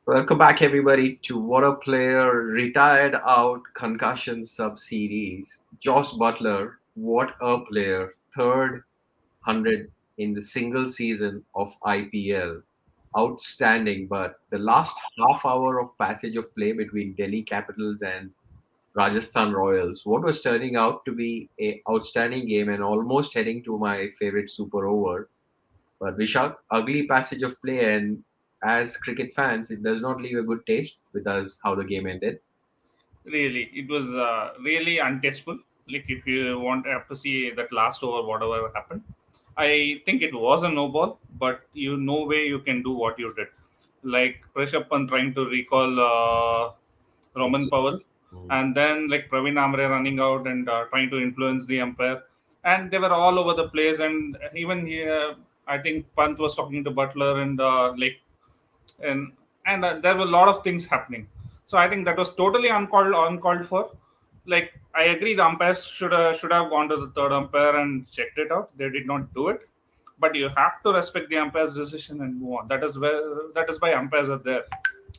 Welcome back, everybody, to Waadaplaya retired out concussion sub series. Jos Buttler, what a player! Third 100 in the single season of IPL. Outstanding, but the last half hour of passage of play between Delhi Capitals and Rajasthan Royals, what was turning out to be a outstanding game and almost heading to my favorite super over. But Vishak, ugly passage of play, and as cricket fans, it does not leave a good taste with us how the game ended. Really, it was really untasteful. Like if you want have to see that last over, whatever happened, I think it was a no ball, but you no way you can do what you did. Like Prashappan trying to recall Roman Powell, Mm. and then like Praveen Amre running out and trying to influence the umpire, and they were all over the place. And even I think Pant was talking to Butler and and there were a lot of things happening. So I think that was totally uncalled for. Like I agree, the umpires should have gone to the third umpire and checked it out. They did not do it, but you have to respect the umpire's decision and move on. That is why umpires are there,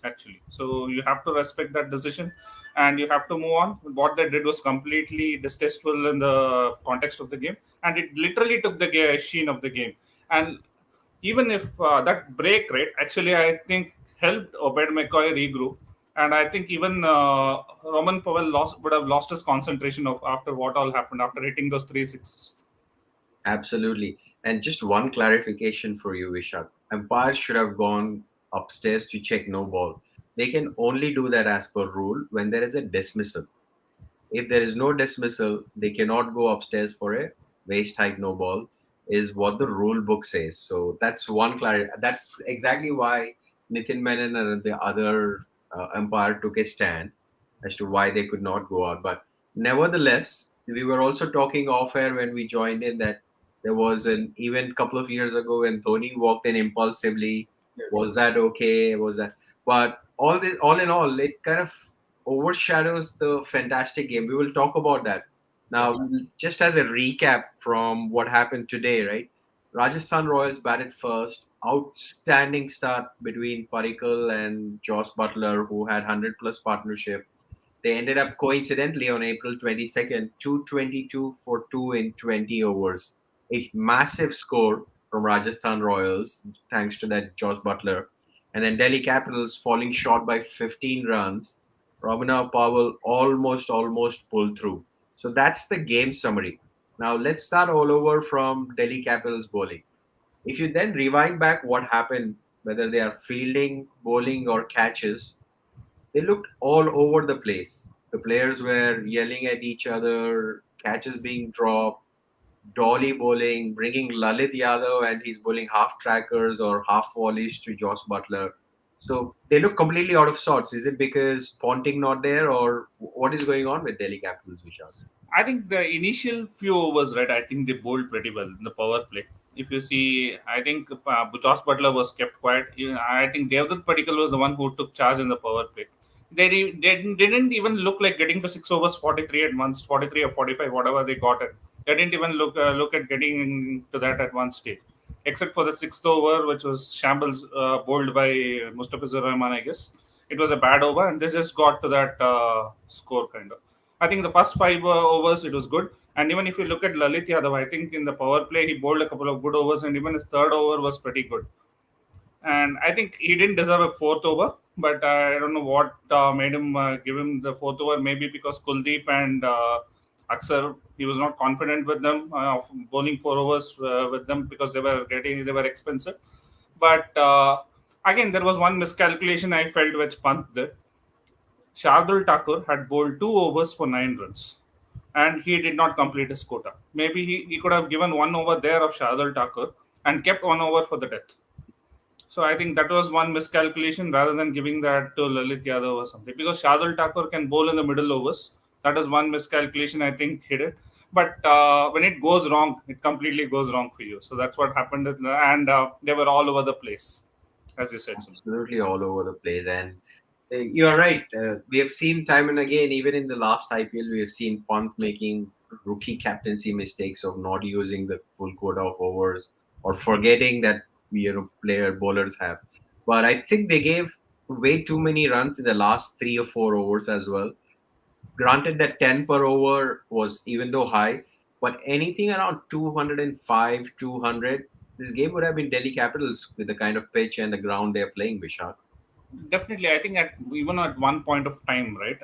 actually. So you have to respect that decision, and you have to move on. What they did was completely distasteful in the context of the game, and it literally took the sheen of the game. And even if that break, right, actually, I think helped Obed McCoy regroup. And I think even Roman Powell would have lost his concentration of after what all happened after hitting those three sixes. Absolutely. And just one clarification for you, Vishak. Umpires should have gone upstairs to check no ball. They can only do that as per rule when there is a dismissal. If there is no dismissal, they cannot go upstairs for a waist height no ball, is what the rule book says. So that's one clarity. That's exactly why Nitin Menon and the other umpire took a stand as to why they could not go out. But nevertheless, we were also talking off air when we joined in that there was an event couple of years ago when Dhoni walked in impulsively. Was Yes. that okay? Was that? But all this, all in all, it kind of overshadows the fantastic game. We will talk about that. Yeah. Now, just as a recap from what happened today, right? Rajasthan Royals batted first. Outstanding start between Parikkal and Jos Buttler, who had 100 plus partnership. They ended up coincidentally on April 22nd, 222 for 2 in 20 overs. A massive score from Rajasthan Royals, thanks to that Jos Buttler. And then Delhi Capitals falling short by 15 runs. Robina Powell almost pulled through. So that's the game summary. Now let's start all over from Delhi Capitals bowling. If you then rewind back what happened, whether they are fielding, bowling, or catches, they looked all over the place. The players were yelling at each other, catches being dropped, dolly bowling, bringing Lalit Yadav and he's bowling half trackers or half volleys to Jos Buttler. So they look completely out of sorts. Is it because Ponting not there, or what is going on with Delhi Capitals, Vishal? I think the initial few overs, right, I think they bowled pretty well in the power play. If you see, I think Jos Butler was kept quiet. I think Devdutt Padikkal was the one who took charge in the power play. They didn't even look like getting to 6 overs, 43 at once, 43 or 45, whatever they got it. They didn't even look at getting to that at one stage, except for the sixth over, which was shambles bowled by Mustafizur Rahman, I guess. It was a bad over, and they just got to that score kind of. I think the first five overs it was good, and even if you look at Lalit Yadav, I think in the power play he bowled a couple of good overs, and even his third over was pretty good. And I think he didn't deserve a fourth over, but I don't know what made him give him the fourth over. Maybe because Kuldeep and Aksar, he was not confident with them of bowling 4 overs with them because they were expensive. But again, there was one miscalculation I felt which Pant did. Shardul Thakur had bowled 2 overs for 9 runs, and he did not complete his quota. Maybe he could have given 1 over there of Shardul Thakur and kept 1 over for the death. So I think that was one miscalculation rather than giving that to Lalit Yadav or something. Because Shardul Thakur can bowl in the middle overs. That is one miscalculation I think he did. But when it goes wrong, it completely goes wrong for you. So that's what happened. And they were all over the place, as you said, Sumit. Absolutely all over the place. And you are right. We have seen time and again, even in the last IPL, we have seen Pant making rookie captaincy mistakes of not using the full quota of overs or forgetting that player bowlers have. But I think they gave way too many runs in the last 3 or 4 overs as well. Granted that 10 per over was even though high, but anything around 205, 200, this game would have been Delhi Capitals with the kind of pitch and the ground they're playing, Vishal. Definitely, I think at even at one point of time, right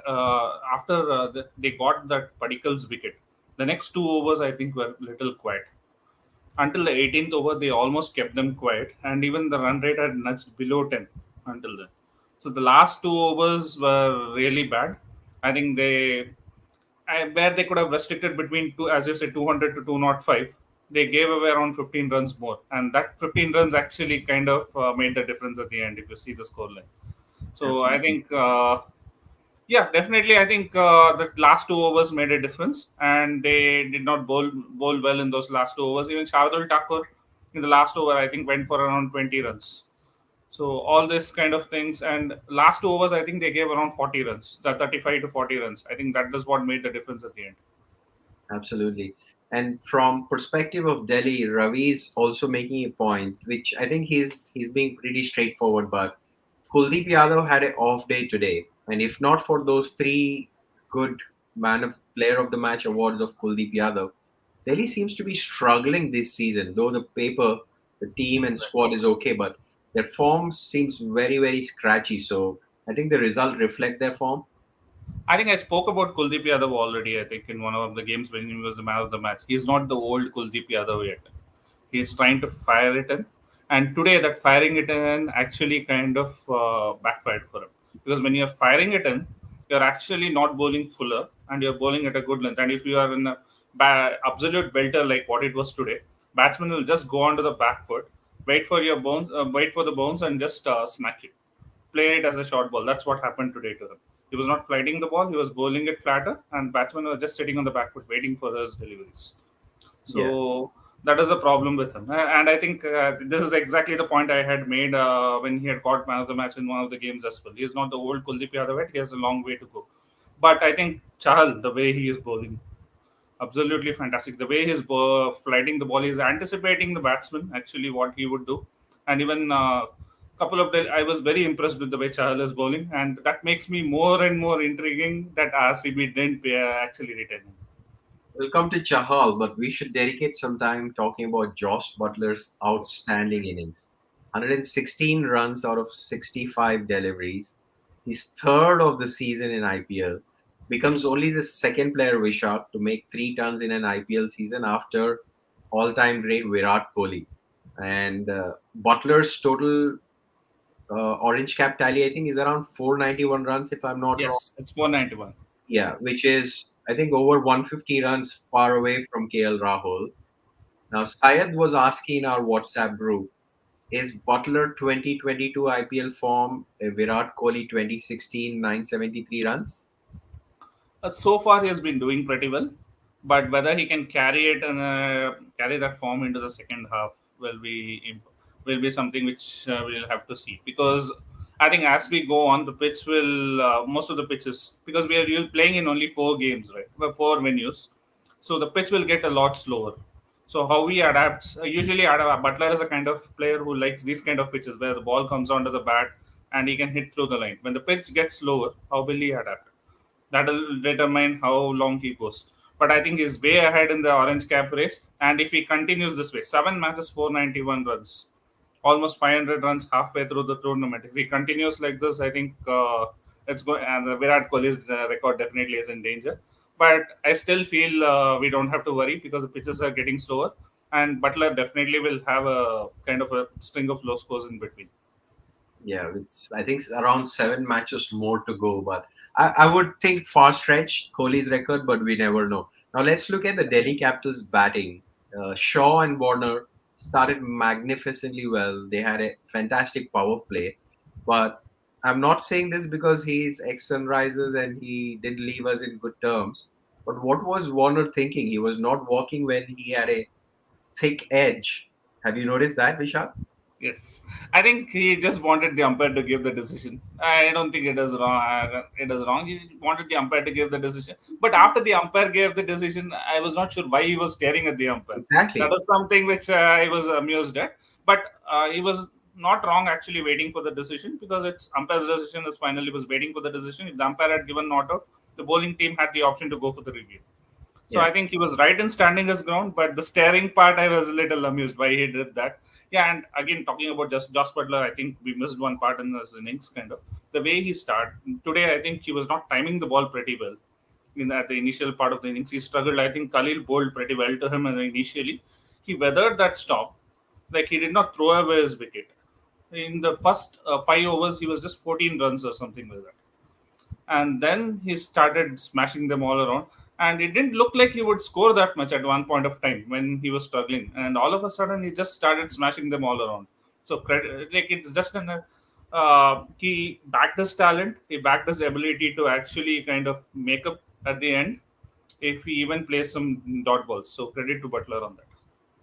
after they got that Padikals wicket, the next 2 overs I think were little quiet. Until the 18th over, they almost kept them quiet, and even the run rate had nudged below 10 until then. So the last 2 overs were really bad. I think where they could have restricted between two, as you said, 200 to 205, they gave away around 15 runs more, and that 15 runs actually kind of made the difference at the end. If you see the scoreline, so I Absolutely. think. Yeah, definitely. I think the last 2 overs made a difference, and they did not bowl well in those last 2 overs. Even Shardul Thakur in the last over, I think, went for around 20 runs. So all this kind of things, and last 2 overs, I think they gave around 40 runs, the 35 to 40 runs. I think that is what made the difference at the end. Absolutely. And from perspective of Delhi, Ravi's also making a point, which I think he's being pretty straightforward. But Kuldeep Yadav had an off day today, and if not for those three good man of player of the match awards of Kuldeep Yadav, Delhi seems to be struggling this season. Though the paper, the team and squad is okay, but their form seems very very scratchy. So I think the result reflect their form. I think I spoke about Kuldeep Yadav already. I think in one of the games when he was the man of the match, he's not the old Kuldeep Yadav yet. He's trying to fire it in, and today that firing it in actually kind of backfired for him, because when you're firing it in, you're actually not bowling fuller and you're bowling at a good length. And if you are in a absolute belter like what it was today, batsman will just go onto the back foot, wait for your bones, wait for the bones, and just smack it, play it as a short ball. That's what happened today to him. He was not flighting the ball; he was bowling it flatter, and batsmen were just sitting on the back foot waiting for his deliveries. Yeah. So that is a problem with him. And I think this is exactly the point I had made when he had got man of the match in one of the games as well. He is not the old Kuldeep Yadav. He has a long way to go. But I think Chahal, the way he is bowling, absolutely fantastic. The way he's flighting the ball, he's anticipating the batsman, actually, what he would do. And even couple of days, I was very impressed with the way Chahal is bowling. And that makes me more and more intriguing that RCB didn't actually retain him. We'll come to Chahal, but we should dedicate some time talking about Jos Buttler's outstanding innings. 116 runs out of 65 deliveries. He's third of the season in IPL. Becomes only the second player, Vishak, to make 3 tons in an IPL season after all-time great Virat Kohli. And Butler's total orange cap tally, I think, is around 491 runs, if I'm not wrong. Yes, it's 491. Yeah, which is, I think, over 150 runs far away from KL Rahul. Now, Syed was asking in our WhatsApp group, is Butler 2022 IPL form a Virat Kohli 2016 973 runs? So far, he has been doing pretty well, but whether he can carry it and carry that form into the second half will be something which we'll have to see. Because I think as we go on, the pitch will most of the pitches, because we are playing in only 4 games, right? 4 venues, so the pitch will get a lot slower. So how he adapts, usually Butler is a kind of player who likes these kind of pitches where the ball comes onto the bat and he can hit through the line. When the pitch gets slower, how will he adapt? That will determine how long he goes. But I think he's way ahead in the orange cap race. And if he continues this way, 7 matches, 491 runs, almost 500 runs halfway through the tournament. If he continues like this, I think it's going. And the Virat Kohli's record definitely is in danger. But I still feel we don't have to worry because the pitches are getting slower, and Butler definitely will have a kind of a string of low scores in between. Yeah, it's I think it's around 7 matches more to go, but I would think far stretched Kohli's record, but we never know. Now let's look at the Delhi Capitals batting. Shaw and Warner started magnificently well. They had a fantastic power play, but I'm not saying this because he's ex Sunrisers and he didn't leave us in good terms. But what was Warner thinking? He was not walking when he had a thick edge. Have you noticed that, Vishal? Yes, I think he just wanted the umpire to give the decision. I don't think it is wrong. It is wrong. He wanted the umpire to give the decision. But after the umpire gave the decision, I was not sure why he was staring at the umpire. That Exactly. was something which I was amused at. But he was. not wrong actually waiting for the decision, because it's umpire's decision is finally was waiting for the decision. If the umpire had given not out, the bowling team had the option to go for the review. So Yeah, I think he was right in standing his ground, but the staring part I was a little amused why he did that. Yeah, and again talking about just Jos Buttler, I think we missed one part in his innings kind of. The way he started today, I think he was not timing the ball pretty well. At the initial part of the innings, he struggled. I think Khalil bowled pretty well to him, and initially he weathered that storm. Like he did not throw away his wicket. In the first 5 overs, he was just 14 runs or something like that, and then he started smashing them all around. And it didn't look like he would score that much at one point of time when he was struggling, and all of a sudden he just started smashing them all around. So like it's just he backed his talent, he backed his ability to actually kind of make up at the end if he even plays some dot balls. So credit to Butler on that.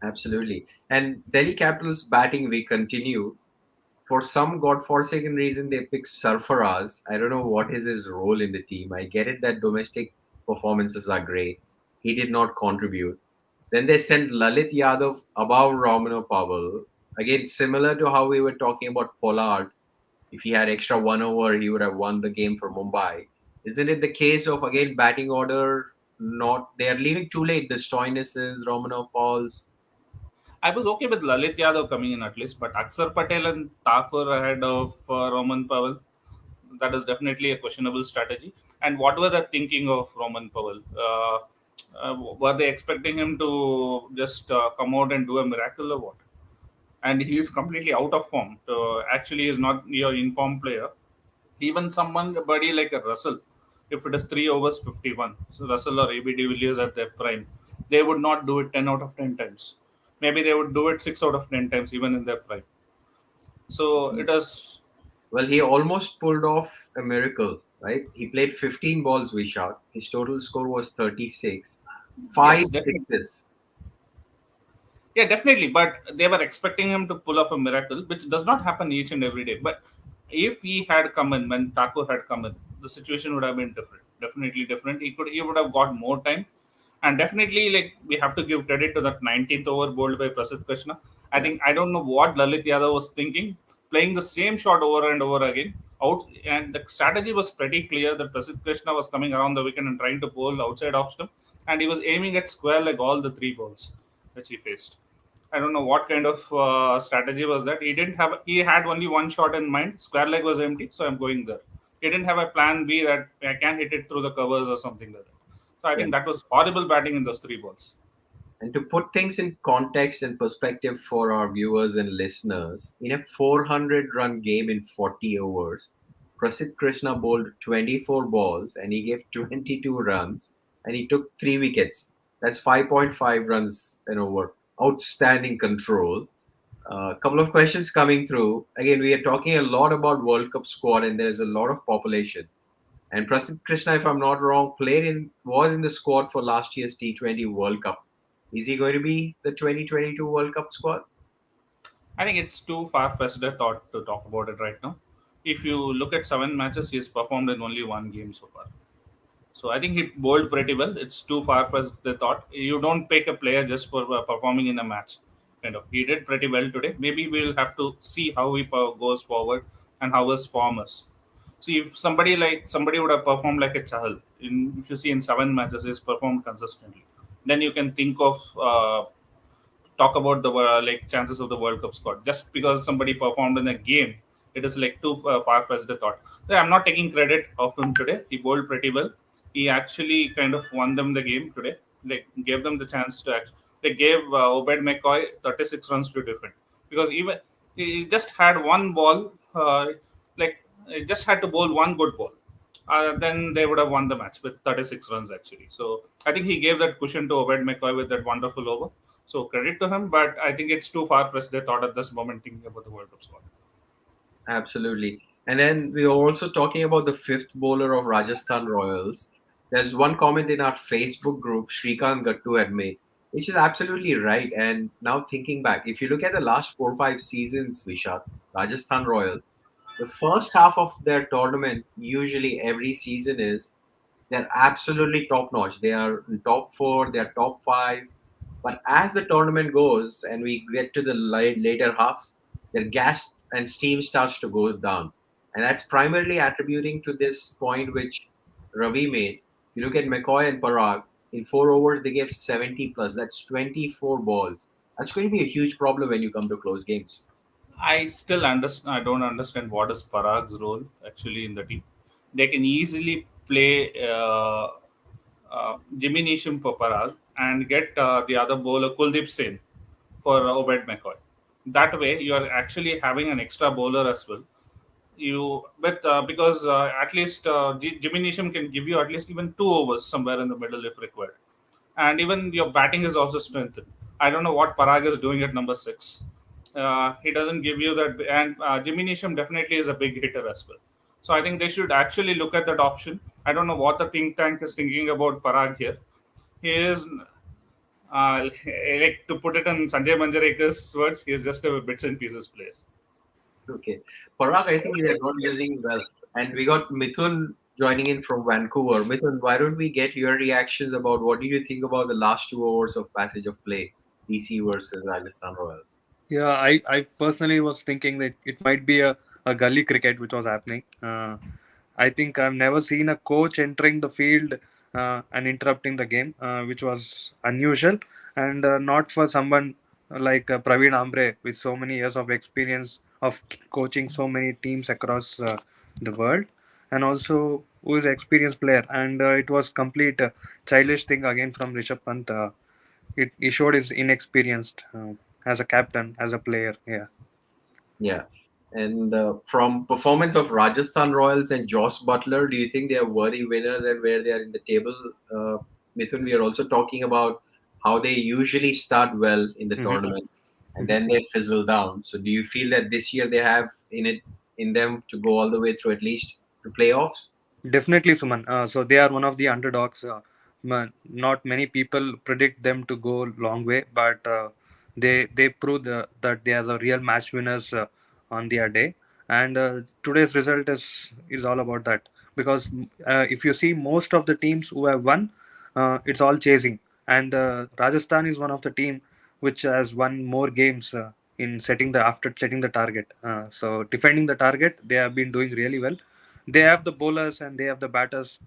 absolutely. And Delhi Capitals batting, we continue. For some godforsaken reason, they picked Sarfaraz. I don't know what is his role in the team. I get it that domestic performances are great. He did not contribute. Then they sent Lalit Yadav above Romano Powell. Again, similar to how we were talking about Pollard. If he had extra 1 over, he would have won the game for Mumbai. Isn't it the case of, again, batting order? Not they are leaving too late. The Stoinis, Romano Pauls. I was okay with Lalit Yadav coming in at least, but Akshar Patel and Thakur ahead of Roman Powell, that is definitely a questionable strategy. And what were they thinking of Roman Powell? Were they expecting him to just come out and do a miracle or what? And he is completely out of form. Actually, is not your informed player. Even somebody like a Russell, if it is 3 overs 51, so Russell or AB de Villiers at their prime, they would not do it 10 out of 10 times. Maybe they would do it 6 out of 10 times, even in their prime. So it is, Well, he almost pulled off a miracle, right? He played 15 balls, we shot. His total score was 36. Five yes, definitely. sixes. Yeah, definitely. But they were expecting him to pull off a miracle, which does not happen each and every day. But if he had come in when Taco had come in, the situation would have been different. Definitely different. He would have got more time. And definitely, like we have to give credit to that 19th over bowled by Prasidh Krishna. Yeah. I don't know what Lalit Yadav was thinking, playing the same shot over and over again. Out, and the strategy was pretty clear that Prasidh Krishna was coming around the wicket and trying to bowl outside off stump, and he was aiming at square like all the three balls which he faced. I don't know what kind of strategy was that. He didn't have. He had only one shot in mind. Square leg was empty, so I'm going there. He didn't have a plan B that I can hit it through the covers or something like that. So I Yeah. think that was horrible batting in those three balls. And to put things in context and perspective for our viewers and listeners, in a 400-run game in 40 overs, Prasidh Krishna bowled 24 balls and he gave 22 runs and he took 3 wickets. That's 5.5 runs an over. Outstanding control. A couple of questions coming through. Again, we are talking a lot about World Cup squad and there's a lot of population. And Prasidh Krishna, if I'm not wrong, was in the squad for last year's T20 World Cup. Is he going to be the 2022 World Cup squad? I think it's too far fetched a thought to talk about it right now. If you look at 7 matches, he has performed in only one game so far. So I think he bowled pretty well. It's too far fetched the thought. You don't pick a player just for performing in a match. Kind of, he did pretty well today. Maybe we'll have to see how he goes forward and how his form is. See, if somebody would have performed like a Chahal, if you see in 7 matches, he's performed consistently. Then you can think of talk about the like chances of the World Cup squad. Just because somebody performed in a game, it is like too far fetched the thought. So I'm not taking credit of him today. He bowled pretty well. He actually kind of won them the game today. Like gave them the chance to act. They gave Obed McCoy 36 runs to defend, because even he just had one ball. Like he just had to bowl one good ball. Then they would have won the match with 36 runs actually. So I think he gave that cushion to Obed McCoy with that wonderful over. So credit to him, but I think it's too far fetched. They thought at this moment thinking about the World Cup squad. Absolutely. And then we are also talking about the fifth bowler of Rajasthan Royals. There's one comment in our Facebook group, Shrikant Gattu had made, which is absolutely right. And now thinking back, if you look at the last 4 or 5 seasons, Vishal, Rajasthan Royals, the first half of their tournament, usually every season is they're absolutely top notch. They are in top four, they are top five. But as the tournament goes and we get to the later halves, they're gassed and steam starts to go down. And that's primarily attributing to this point which Ravi made. You look at McCoy and Parag, in 4 overs, they gave 70 plus. That's 24 balls. That's going to be a huge problem when you come to close games. I still understand. I don't understand what is Parag's role actually in the team. They can easily play Jimmy Neesham for Parag and get the other bowler Kuldeep Sen for Obed McCoy. That way, you are actually having an extra bowler as well. You but because at least Jimmy Neesham can give you at least even 2 overs somewhere in the middle if required, and even your batting is also strengthened. I don't know what Parag is doing at number 6. He doesn't give you that, and Jimmy Neesham definitely is a big hitter as well. So I think they should actually look at that option. I don't know what the think tank is thinking about Parag here. He is, like to put it in Sanjay Manjarekar's words, he is just a bits and pieces player. Okay. Parag, I think they're not using well. And we got Mithun joining in from Vancouver. Mithun, why don't we get your reactions about what do you think about the last 2 overs of passage of play, DC versus Rajasthan Royals? Yeah, I personally was thinking that it might be a gully cricket which was happening. I think I've never seen a coach entering the field and interrupting the game, which was unusual and not for someone like Praveen Amre with so many years of experience of coaching so many teams across the world, and also who is an experienced player. And it was complete childish thing again from Rishabh Pant. He showed his inexperienced as a captain, as a player. Yeah. Yeah. And from performance of Rajasthan Royals and Jos Buttler, do you think they are worthy winners and where they are in the table? Mithun, we are also talking about how they usually start well in the Hmm. tournament and Hmm. then they fizzle down. So do you feel that this year they have in them to go all the way through at least to playoffs? Definitely, Suman. So they are one of the underdogs. Not many people predict them to go long way, but they prove that they are the real match winners on their day. And today's result is all about that because if you see most of the teams who have won, it's all chasing. And Rajasthan is one of the team which has won more games in setting the after setting the target. So defending the target, they have been doing really well. They have the bowlers and they have the batters,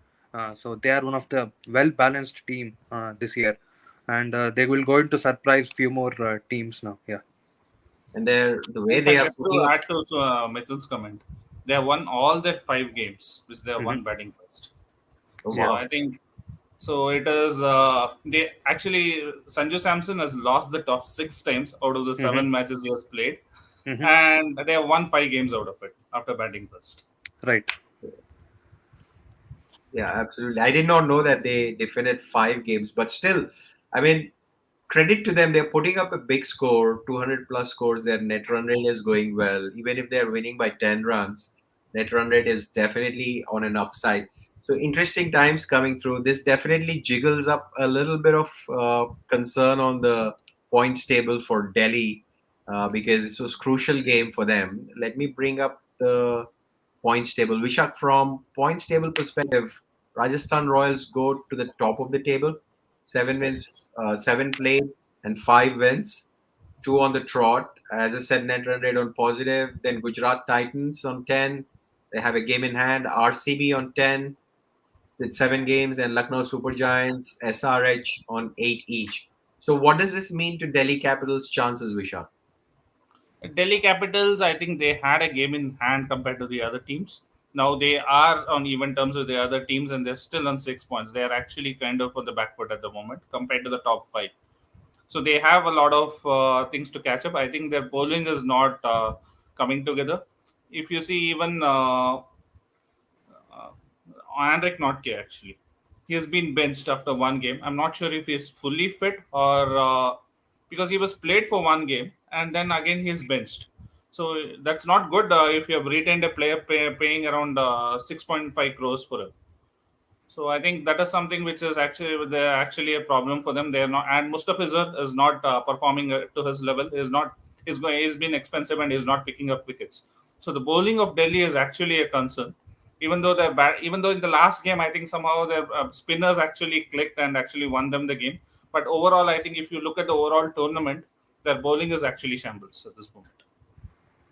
so they are one of the well balanced team this year, and they will go into surprise few more teams now. Yeah. And they're the way If they I are just to putting up. add to Mithun's comment, they have won all their 5 games, which they have Hmm. won batting first. Oh Yeah. So wow. I think so. It is they actually Sanju Samson has lost the toss 6 times out of the Hmm. 7 matches he has played, Hmm. and they have won 5 games out of it after batting first. Right. Yeah, absolutely. I did not know that they finished 5 games, but still, I mean, credit to them. They're putting up a big score, 200 plus scores. Their net run rate is going well. Even if they're winning by 10 runs, net run rate is definitely on an upside. So interesting times coming through. This definitely jiggles up a little bit of concern on the points table for Delhi because this was crucial game for them. Let me bring up the points table. Vishak, from points table perspective, Rajasthan Royals go to the top of the table. 7 wins, 7 played, and 5 wins. Two on the trot. As I said, net run rate on positive. Then Gujarat Titans on 10. They have a game in hand. RCB on 10 with 7 games, and Lucknow Super Giants, SRH on 8 each. So, what does this mean to Delhi Capitals' chances, Vishak? Delhi Capitals, I think they had a game in hand compared to the other teams. Now they are on even terms with the other teams, and they're still on 6 points. They are actually kind of on the back foot at the moment compared to the top 5. So they have a lot of things to catch up. I think their bowling is not coming together. If you see, even uh, Andrik Notke actually, he has been benched after one game. I'm not sure if he's fully fit or because he was played for one game and then again he's benched. So that's not good if you have retained a player paying around 6.5 crores for him. So I think that is something which is actually a problem for them. They are not, and Mustafizur is not performing to his level. He's been expensive and is not picking up wickets. So the bowling of Delhi is actually a concern. Even though in the last game I think somehow their spinners actually clicked and actually won them the game. But overall, I think if you look at the overall tournament, their bowling is actually shambles at this moment.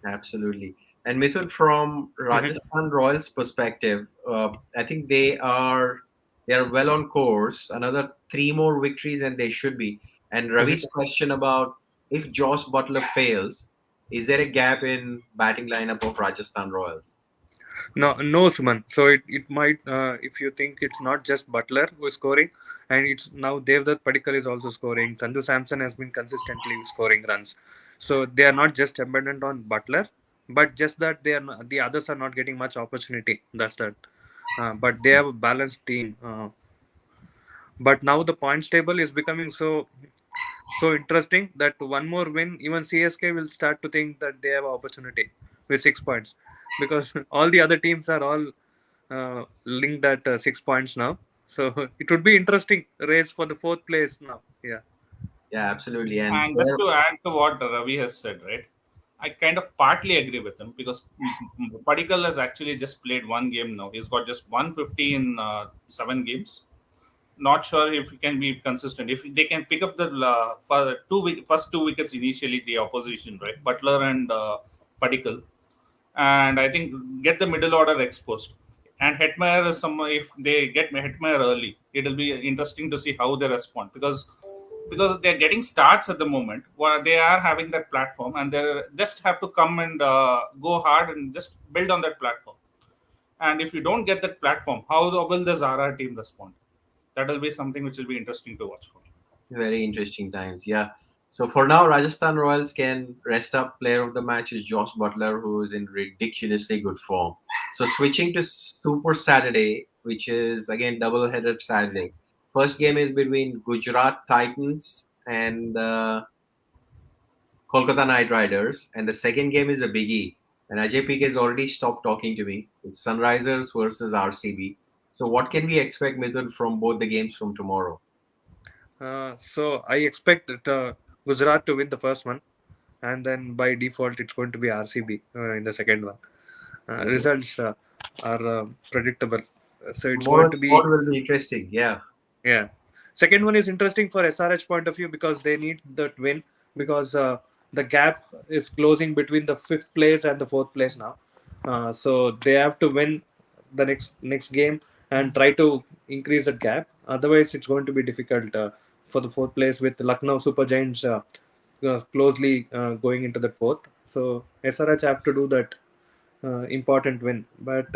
Absolutely. And Mithun, from Mhm. Rajasthan Royals perspective, I think they are well on course. Another three more victories, and they should be. And Mhm. Ravi's question about if Jos Buttler fails, is there a gap in batting lineup of Rajasthan Royals? No, no, Suman. So it might, if you think it's not just Butler who is scoring, and it's now Devdutt Padikkal is also scoring. Sanju Samson has been consistently scoring runs. So they are not just dependent on Butler, but just that they are not, the others are not getting much opportunity. That's that. But they have a balanced team. But now the points table is becoming so interesting that one more win, even CSK will start to think that they have an opportunity with 6 points, because all the other teams are all linked at 6 points now. So it would be interesting race for the fourth place now. Yeah. Yeah, absolutely. And And just there, to add to what Ravi has said, right? I kind of partly agree with him because Padikkal has actually just played one game now. He's got just 150 in 7 games. Not sure if he can be consistent. If they can pick up the first 2 wickets initially, the opposition, right? Butler and Padikkal, and I think get the middle order exposed. And Hetmeyer is some. If they get Hetmeyer early, it'll be interesting to see how they respond because they're getting starts at the moment. Where they are having that platform, and they just have to come and go hard and just build on that platform. And if you don't get that platform, how will the Zara team respond? That will be something which will be interesting to watch for me. very interesting times. Yeah. So for now, Rajasthan Royals can rest up. Player of the match is Jos Buttler, who is in ridiculously good form. So switching to Super Saturday, which is again double-headed Saturday. First game is between Gujarat Titans and Kolkata Knight Riders, and the second game is a biggie. And Ajay Peak has already stopped talking to me. It's Sunrisers versus RCB. So what can we expect, Mithun, from both the games from tomorrow? So I expect that, Gujarat to win the first one, and then by default it's going to be RCB in the second one. Okay. Results are predictable. So it's going to Tomorrow's be, sport will be interesting. Yeah. yeah. Second one is interesting for SRH point of view because they need that win, because the gap is closing between the fifth place and the fourth place now. So they have to win the next game and try to increase that gap. Otherwise, it's going to be difficult for the fourth place with Lucknow Super Giants closely going into the fourth. So SRH have to do that important win, but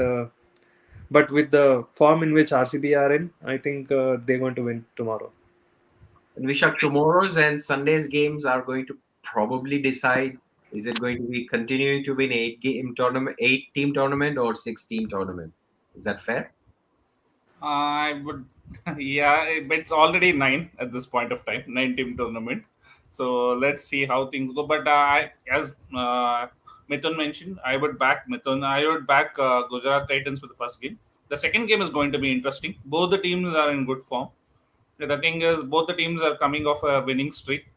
with the form in which RCB are in, I think they're going to win tomorrow. And Vishak, tomorrow's and Sunday's games are going to probably decide, is it going to be continuing to be an eight team tournament or 6 team tournament? Is that fair? I would, yeah, but it's already 9 at this point of time, 9 team tournament. So let's see how things go. But as Mithun mentioned, I would back Mithun. I would back Gujarat Titans for the first game. The second game is going to be interesting. Both the teams are in good form. The thing is, both the teams are coming off a winning streak.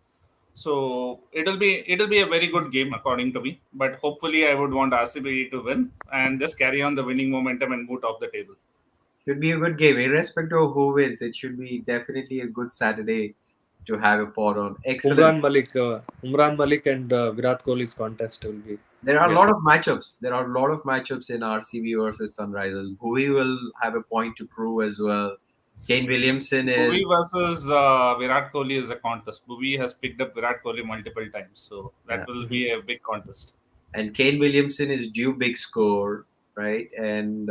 So it'll be a very good game according to me. But hopefully, I would want RCB to win and just carry on the winning momentum and move top the table. Should be a good game, irrespective of who wins. It should be definitely a good Saturday to have a pot on. Excellent. Umran Malik and Virat Kohli's contest will be, There are a yeah. lot of matchups. There are a lot of matchups in RCB versus Sunrisers. Bhuvi will have a point to prove as well. Kane Williamson Bhuvi is, versus Virat Kohli is a contest. Bhuvi has picked up Virat Kohli multiple times, so yeah, that will Mhm. be a big contest. and Kane Williamson is due big score, right? And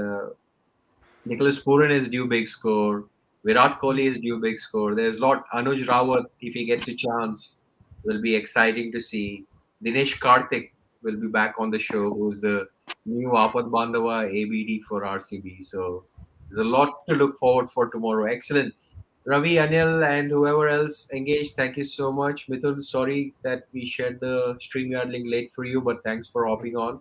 Nicholas Puran is due big score. Virat Kohli is due big score. There's a lot. Anuj Rawat, if he gets a chance, will be exciting to see. Dinesh Karthik will be back on the show, who's the new Apad Bandava ABD for RCB. So there's a lot to look forward for tomorrow. Excellent. Ravi, Anil, and whoever else engaged, thank you so much. Mithun, sorry that we shared the StreamYard link late for you, but thanks for hopping on.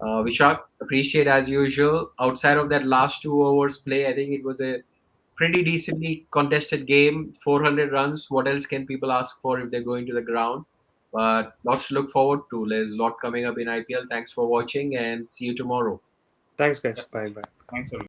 Vishak, appreciate as usual. Outside of that last 2 hours play, I think it was a pretty decently contested game. 400 runs. What else can people ask for if they're going to the ground? But lots to look forward to. There's a lot coming up in IPL. Thanks for watching and see you tomorrow. Thanks, guys. Yeah. Bye bye. Thanks, everyone.